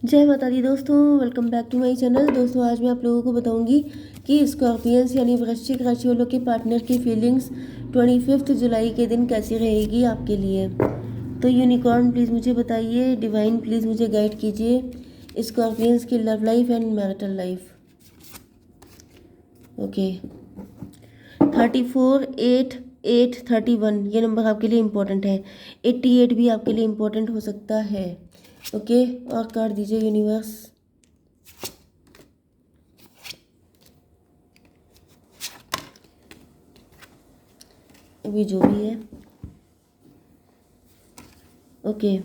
जय माता दी दोस्तों, welcome back to my channel. दोस्तों आज मैं आप लोगों को बताऊंगी कि स्कॉर्पियंस यानी वृश्चिक राशि वालों के पार्टनर की फीलिंग्स 25 जुलाई के दिन कैसी रहेगी आपके लिए। तो यूनिकॉर्न प्लीज़ मुझे बताइए, डिवाइन प्लीज़ मुझे गाइड कीजिए स्कॉर्पियंस की love life and marital life. Okay, 34, 8, 8, 31 ये नंबर आपके लिए इम्पोर्टेंट है। 88 भी आपके लिए इम्पोर्टेंट हो सकता है। ओके, और कार्ड दीजिए यूनिवर्स। अभी जो भी है। ओके,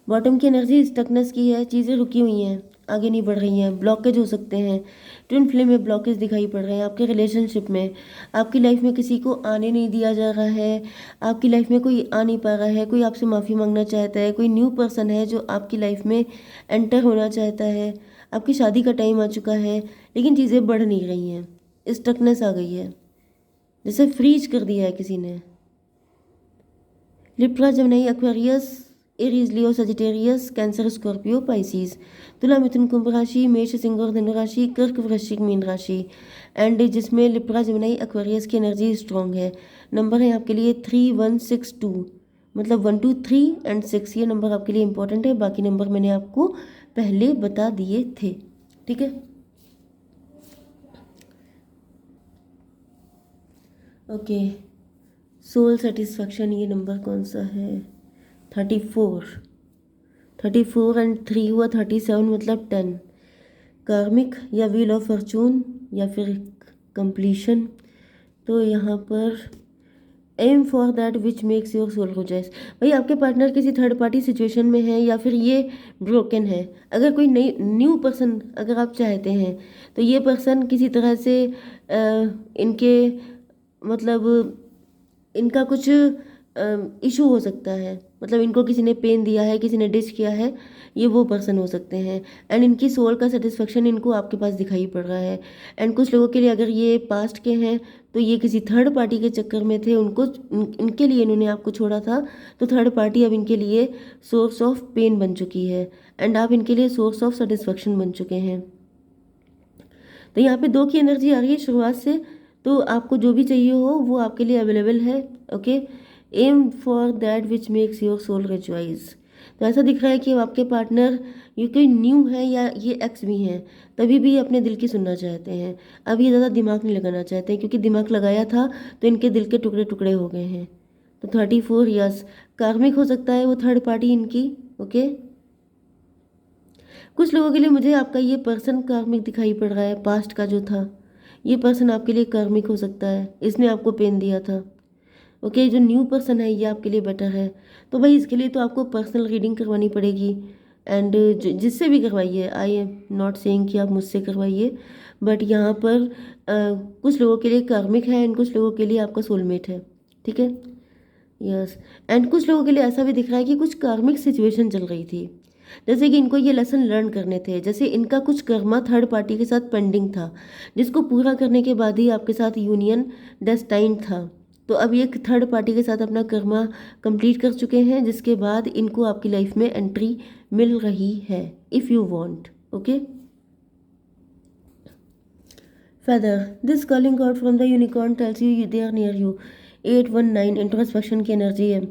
बॉटम की एनर्जी स्टकनेस की है, चीज़ें रुकी हुई हैं, आगे नहीं बढ़ रही हैं, ब्लॉकेज हो सकते हैं। ट्विन फ्लेम में ब्लॉकेज दिखाई पड़ रहे हैं आपके रिलेशनशिप में। आपकी लाइफ में किसी को आने नहीं दिया जा रहा है, आपकी लाइफ में कोई आ नहीं पा रहा है, कोई आपसे माफ़ी मांगना चाहता है, कोई न्यू पर्सन है जो आपकी लाइफ में एंटर होना चाहता है। आपकी शादी का टाइम आ चुका है, लेकिन चीज़ें बढ़ नहीं रही हैं, स्टकनेस आ गई है, जैसे फ्रीज कर दिया है किसी ने। लिब्रा, जेमिनी, एक्वेरियस, एरीज, लियो, सजिटेरियस, कैंसर, स्कॉर्पियो, पाइसिस, तुला, मिथुन, कुंभ राशि, मेष, सिंह और धनु राशि, कर्क, वृश्चिक, मीन राशि। एंड जिसमें लिब्रा, जेमिनी, एक्वेरियस की एनर्जी स्ट्रॉन्ग है। नंबर है आपके लिए 3162, मतलब 1, 2, 3 एंड 6। ये नंबर आपके लिए इंपॉर्टेंट है, बाकी नंबर मैंने आपको पहले बता दिए थे। ठीक है, ओके। सोल सेटिस्फैक्शन, ये नंबर कौन सा है? 34, 34 एंड 3 हुआ 37, मतलब 10। कार्मिक या व्हील ऑफ फॉर्चून या फिर कंप्लीशन। तो यहाँ पर aim for that which makes your soul rejoice. भाई आपके पार्टनर किसी थर्ड पार्टी सिचुएशन में है या फिर ये ब्रोकन है। अगर कोई नई न्यू पर्सन अगर आप चाहते हैं तो ये पर्सन किसी तरह से इनके मतलब इनका कुछ इशू हो सकता है, मतलब इनको किसी ने पेन दिया है, किसी ने डिश किया है, ये वो पर्सन हो सकते हैं। एंड इनकी सोल का सेटिस्फेक्शन इनको आपके पास दिखाई पड़ रहा है। एंड कुछ लोगों के लिए अगर ये पास्ट के हैं तो ये किसी थर्ड पार्टी के चक्कर में थे, उनको इनके लिए इन्होंने आपको छोड़ा था, तो थर्ड पार्टी अब इनके लिए सोर्स ऑफ पेन बन चुकी है एंड आप इनके लिए सोर्स ऑफ सेटिस्फेक्शन बन चुके हैं। तो यहाँ पे 2 की एनर्जी आ रही है शुरुआत से, तो आपको जो भी चाहिए हो वो आपके लिए अवेलेबल है। Okay, aim for that which makes your soul rejoice. तो ऐसा दिख रहा है कि आपके पार्टनर ये कोई न्यू है या ये एक्स भी हैं, तभी भी ये अपने दिल की सुनना चाहते हैं। अब ये ज़्यादा दिमाग नहीं लगाना चाहते हैं, क्योंकि दिमाग लगाया था तो इनके दिल के टुकड़े टुकड़े हो गए हैं। तो 34 ईयर्स कार्मिक हो सकता है वो थर्ड पार्टी इनकी। ओके, कुछ लोगों के लिए मुझे आपका ये पर्सन कार्मिक दिखाई पड़ रहा है, पास्ट का जो था ये पर्सन आपके लिए कार्मिक हो सकता है, इसने आपको पेन दिया था। ओके, जो न्यू पर्सन है ये आपके लिए बेटर है। तो भाई इसके लिए तो आपको पर्सनल रीडिंग करवानी पड़ेगी। एंड जिससे भी करवाइए, आई एम नॉट सेइंग कि आप मुझसे करवाइए, बट यहाँ पर कुछ लोगों के लिए कार्मिक है एंड कुछ लोगों के लिए आपका सोलमेट है। ठीक है, यस। एंड कुछ लोगों के लिए ऐसा भी दिख रहा है कि कुछ कार्मिक सिचुएशन चल रही थी, जैसे कि इनको ये लेसन लर्न करने थे, जैसे इनका कुछ कर्मा थर्ड पार्टी के साथ पेंडिंग था, जिसको पूरा करने के बाद ही आपके साथ यूनियन डेस्टाइंड था। तो अब ये थर्ड पार्टी के साथ अपना कर्मा कंप्लीट कर चुके हैं, जिसके बाद इनको आपकी लाइफ में एंट्री मिल रही है if you want. Okay, feather, this calling card from the unicorn tells you they are near you। 819 introspection की एनर्जी है,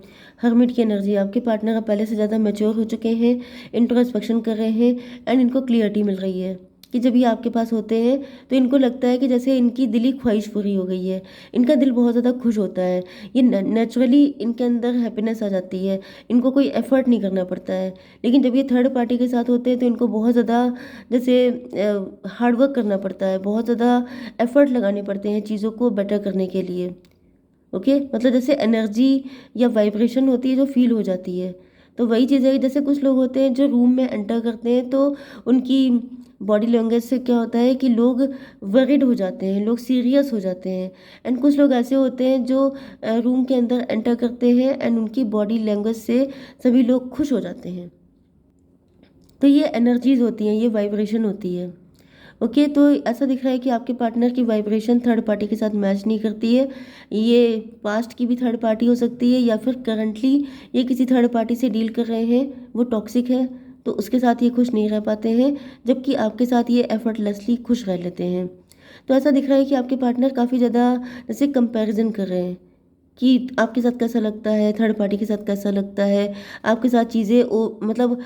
हर्मिट की एनर्जी। आपके पार्टनर अब पहले से ज़्यादा मैच्योर हो चुके हैं, इंट्रोस्पेक्शन कर रहे हैं एंड इनको क्लियरिटी मिल रही है कि जब ये आपके पास होते हैं तो इनको लगता है कि जैसे इनकी दिली ख्वाहिश पूरी हो गई है। इनका दिल बहुत ज़्यादा खुश होता है, ये नेचुरली इनके अंदर हैप्पीनेस आ जाती है, इनको कोई एफर्ट नहीं करना पड़ता है। लेकिन जब ये थर्ड पार्टी के साथ होते हैं तो इनको बहुत ज़्यादा जैसे हार्ड वर्क करना पड़ता है, बहुत ज़्यादा एफर्ट लगाने पड़ते हैं चीज़ों को बेटर करने के लिए। ओके, मतलब जैसे एनर्जी या वाइब्रेशन होती है जो फील हो जाती है, तो वही चीज़ है। जैसे कुछ लोग होते हैं जो रूम में एंटर करते हैं तो उनकी बॉडी लैंग्वेज से क्या होता है कि लोग वरिड हो जाते हैं, लोग सीरियस हो जाते हैं। एंड कुछ लोग ऐसे होते हैं जो रूम के अंदर एंटर करते हैं एंड उनकी बॉडी लैंग्वेज से सभी लोग खुश हो जाते हैं। तो ये एनर्जीज होती हैं, ये वाइब्रेशन होती है। ओके, तो ऐसा दिख रहा है कि आपके पार्टनर की वाइब्रेशन थर्ड पार्टी के साथ मैच नहीं करती है। ये पास्ट की भी थर्ड पार्टी हो सकती है या फिर करंटली ये किसी थर्ड पार्टी से डील कर रहे हैं, वो टॉक्सिक है। तो उसके साथ ये खुश नहीं रह पाते हैं, जबकि आपके साथ ये एफर्टलेसली खुश रह लेते हैं। तो ऐसा दिख रहा है कि आपके पार्टनर काफ़ी ज़्यादा जैसे कंपैरिजन कर रहे हैं कि आपके साथ कैसा लगता है, थर्ड पार्टी के साथ कैसा लगता है, आपके साथ चीज़ें मतलब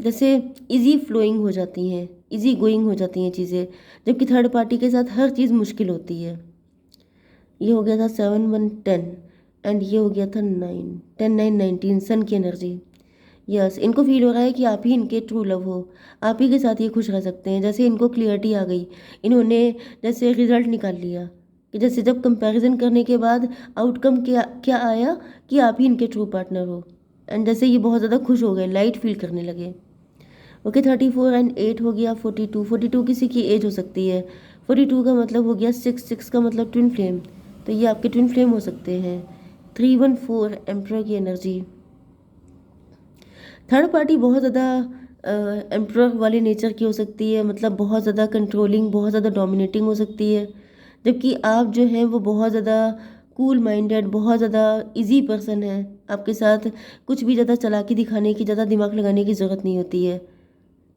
जैसे इजी फ्लोइंग हो जाती हैं, इजी गोइंग हो जाती हैं चीज़ें, जबकि थर्ड पार्टी के साथ हर चीज़ मुश्किल होती है। ये हो गया था 7 1 10 एंड ये हो गया था 9 10 9 19 सन की एनर्जी। यस, इनको फील हो रहा है कि आप ही इनके ट्रू लव हो, आप ही के साथ ये खुश रह सकते हैं। जैसे इनको क्लियरिटी आ गई, इन्होंने जैसे रिजल्ट निकाल लिया कि जैसे जब कंपैरिजन करने के बाद आउटकम क्या क्या आया कि आप ही इनके ट्रू पार्टनर हो, एंड जैसे ये बहुत ज़्यादा खुश हो गए, लाइट फील करने लगे। ओके, 34 एंड 8 हो गया 42। 42 किसी की एज हो सकती है। 42 का मतलब हो गया 6, 6 का मतलब ट्विन फ्लेम, तो ये आपके ट्विन फ्लेम हो सकते हैं। 314 एम्परर की एनर्जी। थर्ड पार्टी बहुत ज़्यादा एम्परर वाले नेचर की हो सकती है, मतलब बहुत ज़्यादा कंट्रोलिंग, बहुत ज़्यादा डोमिनेटिंग हो सकती है, जबकि आप जो हैं वो बहुत ज़्यादा कूल माइंडेड, बहुत ज़्यादा इजी पर्सन है। आपके साथ कुछ भी ज़्यादा चालाकी दिखाने की, ज़्यादा दिमाग लगाने की ज़रूरत नहीं होती है।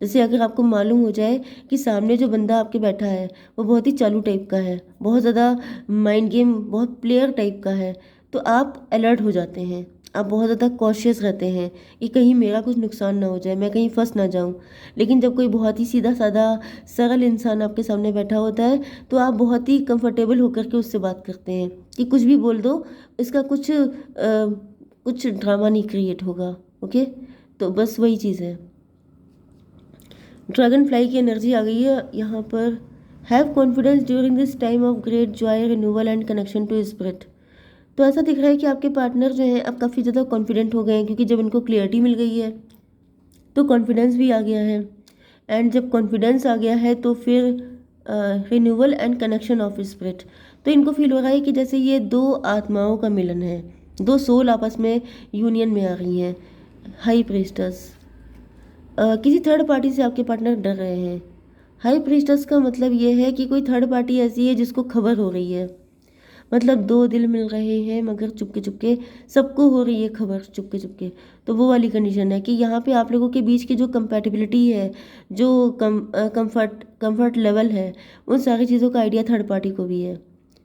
जैसे अगर आपको मालूम हो जाए कि सामने जो बंदा आपके बैठा है वो बहुत ही चालू टाइप का है, बहुत ज़्यादा माइंड गेम, बहुत प्लेयर टाइप का है, तो आप अलर्ट हो जाते हैं, आप बहुत ज़्यादा कॉशियस रहते हैं कि कहीं मेरा कुछ नुकसान ना हो जाए, मैं कहीं फंस ना जाऊं। लेकिन जब कोई बहुत ही सीधा साधा सरल इंसान आपके सामने बैठा होता है तो आप बहुत ही कंफर्टेबल होकर के उससे बात करते हैं कि कुछ भी बोल दो, इसका कुछ ड्रामा नहीं क्रिएट होगा। ओके, तो बस वही चीज़ है। ड्रैगन फ्लाई की एनर्जी आ गई है यहाँ पर। Have confidence during this time of great joy, renewal and connection to spirit. तो ऐसा दिख रहा है कि आपके पार्टनर जो हैं अब काफ़ी ज़्यादा कॉन्फिडेंट हो गए हैं, क्योंकि जब इनको क्लियरिटी मिल गई है तो कॉन्फिडेंस भी आ गया है, एंड जब कॉन्फिडेंस आ गया है तो फिर renewal and connection of spirit. तो इनको फील हो रहा है कि जैसे ये दो आत्माओं का मिलन है, दो सोल आपस में यूनियन में आ रही हैं। हाई प्रीस्टस, किसी थर्ड पार्टी से आपके पार्टनर डर रहे हैं। हाई प्रीस्टस का मतलब ये है कि कोई थर्ड पार्टी ऐसी है जिसको खबर हो रही है, मतलब दो दिल मिल रहे हैं मगर चुपके चुपके, सबको हो रही है खबर चुपके चुपके। तो वो वाली कंडीशन है कि यहाँ पे आप लोगों के बीच की जो कंपैटिबिलिटी है, जो कंफर्ट लेवल है, उन सारी चीज़ों का आइडिया थर्ड पार्टी को भी है।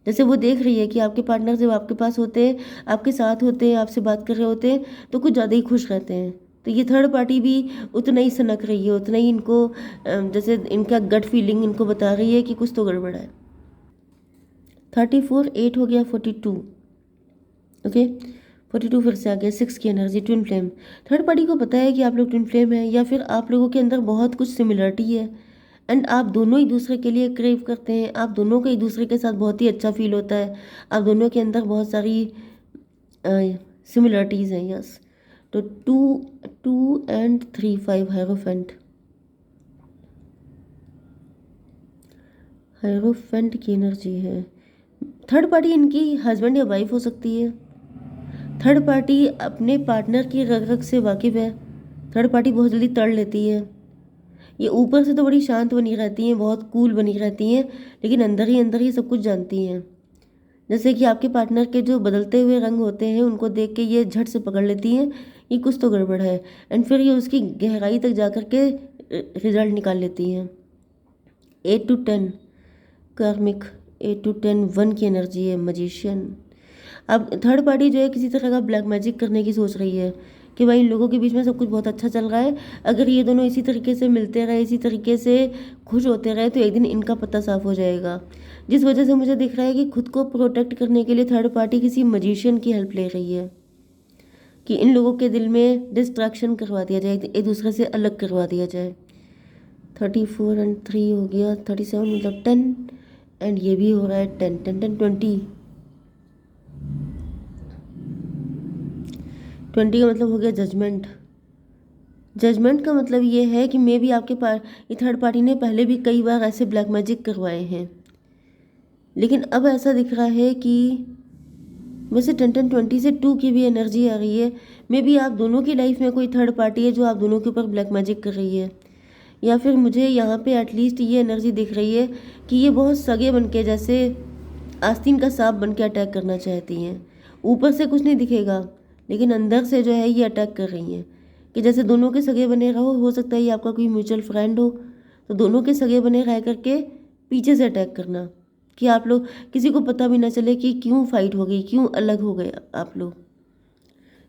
जैसे वो देख रही है कि आपके पार्टनर जब आपके पास होते हैं, आपके साथ होते हैं, आपसे बात कर रहे होते हैं, तो कुछ ज़्यादा ही खुश रहते हैं। तो ये थर्ड पार्टी भी उतना ही सनक रही है, उतना ही इनको जैसे इनका गट फीलिंग इनको बता रही है कि कुछ तो गड़बड़ है। 34 8 हो गया 42। ओके, 42 फिर से आ गया 6 की energy, twin flame. Third party को पता है कि आप लोग ट्विन फ्लेम हैं, या फिर आप लोगों के अंदर बहुत कुछ सिमिलरिटी है, एंड आप दोनों एक दूसरे के लिए क्रेव करते हैं, आप दोनों को एक दूसरे के साथ बहुत ही अच्छा फील होता है, आप दोनों के अंदर बहुत सारी सिमिलरिटीज़ हैं। यस, तो 2 2 एंड 3 5 हायरोफेंट। हायरोफेंट की एनर्जी है। थर्ड पार्टी इनकी हस्बैंड या वाइफ हो सकती है। थर्ड पार्टी अपने पार्टनर की रग रग से वाकिफ़ है। थर्ड पार्टी बहुत जल्दी तड़ लेती है। ये ऊपर से तो बड़ी शांत बनी रहती हैं, बहुत कूल बनी रहती हैं, लेकिन अंदर ही सब कुछ जानती हैं। जैसे कि आपके पार्टनर के जो बदलते हुए रंग होते हैं उनको देख के ये झट से पकड़ लेती हैं ये कुछ तो गड़बड़ है, एंड फिर ये उसकी गहराई तक जा कर के रिजल्ट निकाल लेती हैं। 8 to 10 कार्मिक, 8 to 10 1 की एनर्जी है, मजिशियन। अब थर्ड पार्टी जो है किसी तरह का ब्लैक मैजिक करने की सोच रही है कि भाई इन लोगों के बीच में सब कुछ बहुत अच्छा चल रहा है, अगर ये दोनों इसी तरीके से मिलते रहे, इसी तरीके से खुश होते रहे, तो एक दिन इनका पता साफ हो जाएगा। जिस वजह से मुझे दिख रहा है कि खुद को प्रोटेक्ट करने के लिए थर्ड पार्टी किसी मजिशियन की हेल्प ले रही है कि इन लोगों के दिल में डिस्ट्रैक्शन करवा दिया जाए, एक दूसरे से अलग करवा दिया जाए। 34 एंड 3 हो गया 37, मतलब 10, एंड ये भी हो रहा है 10 10 10 20। 20 का मतलब हो गया जजमेंट। जजमेंट का मतलब ये है कि मे भी आपके ये थर्ड पार्टी ने पहले भी कई बार ऐसे ब्लैक मैजिक करवाए हैं, लेकिन अब ऐसा दिख रहा है कि वैसे 10 10 20 से 2 की भी एनर्जी आ रही है। मे बी आप दोनों की लाइफ में कोई थर्ड पार्टी है जो आप दोनों के ऊपर ब्लैक मैजिक कर रही है, या फिर मुझे यहाँ पे एटलीस्ट ये एनर्जी दिख रही है कि ये बहुत सगे बन के, जैसे आस्तीन का सांप बन के अटैक करना चाहती हैं। ऊपर से कुछ नहीं दिखेगा, लेकिन अंदर से जो है ये अटैक कर रही हैं कि जैसे दोनों के सगे बने रहो, हो सकता है ये आपका कोई म्यूचुअल फ्रेंड हो, तो दोनों के सगे बने रह करके पीछे से अटैक करना, कि आप लोग किसी को पता भी ना चले कि क्यों फाइट हो गई, क्यों अलग हो गए आप लोग।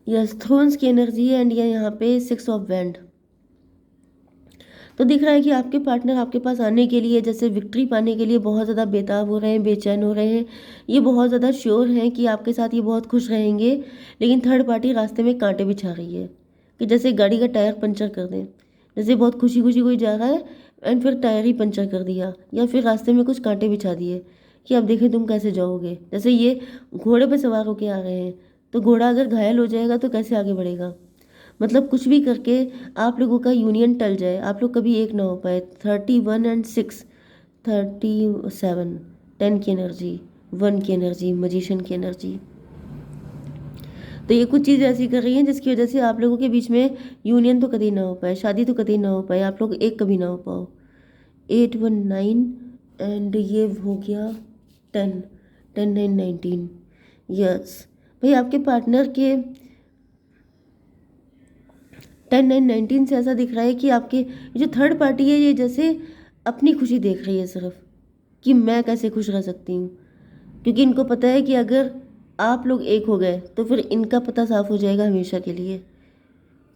यस, थ्रोन्स की एनर्जी है एंड ये यहाँ पे 6 ऑफ वैंड। तो दिख रहा है कि आपके पार्टनर आपके पास आने के लिए, जैसे विक्ट्री पाने के लिए बहुत ज़्यादा बेताब हो रहे हैं, बेचैन हो रहे हैं। ये बहुत ज़्यादा श्योर हैं कि आपके साथ ये बहुत खुश रहेंगे, लेकिन थर्ड पार्टी रास्ते में कांटे बिछा रही है, कि जैसे गाड़ी का टायर पंचर कर दें। जैसे बहुत खुशी खुशी कोई जा रहा है एंड फिर टायर ही पंचर कर दिया, या फिर रास्ते में कुछ कांटे बिछा दिए कि अब देखें तुम कैसे जाओगे। जैसे ये घोड़े पर सवार होके आ रहे हैं, तो घोड़ा अगर घायल हो जाएगा तो कैसे आगे बढ़ेगा। मतलब कुछ भी करके आप लोगों का यूनियन टल जाए, आप लोग कभी एक ना हो पाए। 31 एंड 6, 37, 10 की एनर्जी, 1 की एनर्जी, मजिशियन की एनर्जी। तो ये कुछ चीज़ ऐसी कर रही हैं जिसकी वजह से आप लोगों के बीच में यूनियन तो कभी ना हो पाए, शादी तो कभी ना हो पाए, आप लोग एक कभी ना हो पाओ। 8, 1, 9 एंड ये हो गया 10, 10, 9, 19। यस भाई, आपके पार्टनर के 10, 9, 19 से ऐसा दिख रहा है कि आपके जो थर्ड पार्टी है ये जैसे अपनी खुशी देख रही है सिर्फ, कि मैं कैसे खुश रह सकती हूँ, क्योंकि इनको पता है कि अगर आप लोग एक हो गए तो फिर इनका पता साफ हो जाएगा हमेशा के लिए।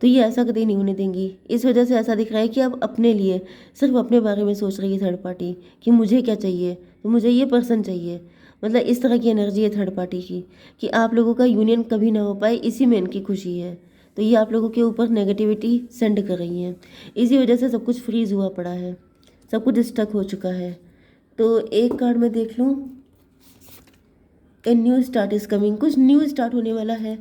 तो ये ऐसा कभी नहीं होने देंगी। इस वजह से ऐसा दिख रहा है कि अब अपने लिए, सिर्फ अपने बारे में सोच रही है थर्ड पार्टी, कि मुझे क्या चाहिए, तो मुझे ये पर्सन चाहिए। मतलब इस तरह की एनर्जी है थर्ड पार्टी की, कि आप लोगों का यूनियन कभी ना हो पाए, इसी में इनकी खुशी है। तो ये आप लोगों के ऊपर नेगेटिविटी सेंड कर रही हैं, इसी वजह से सब कुछ फ्रीज हुआ पड़ा है, सब कुछ स्टक हो चुका है। तो एक कार्ड में देख लूँ, a new start is coming, कुछ न्यू स्टार्ट होने वाला है।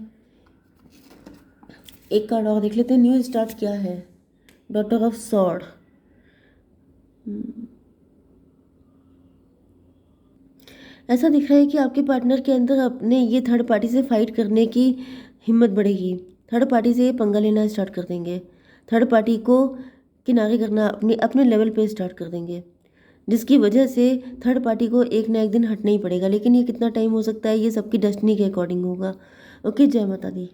एक कार्ड और देख लेते हैं, न्यू स्टार्ट क्या है। Daughter of sword. ऐसा दिख रहा है कि आपके पार्टनर के अंदर अपने ये थर्ड पार्टी से फाइट करने की हिम्मत बढ़ेगी। थर्ड पार्टी से ये पंगा लेना स्टार्ट कर देंगे, थर्ड पार्टी को किनारे करना अपने अपने लेवल पे स्टार्ट कर देंगे, जिसकी वजह से थर्ड पार्टी को एक ना एक दिन हटना ही पड़ेगा। लेकिन ये कितना टाइम हो सकता है, ये सबकी डेस्टिनी के अकॉर्डिंग होगा। ओके, जय माता दी।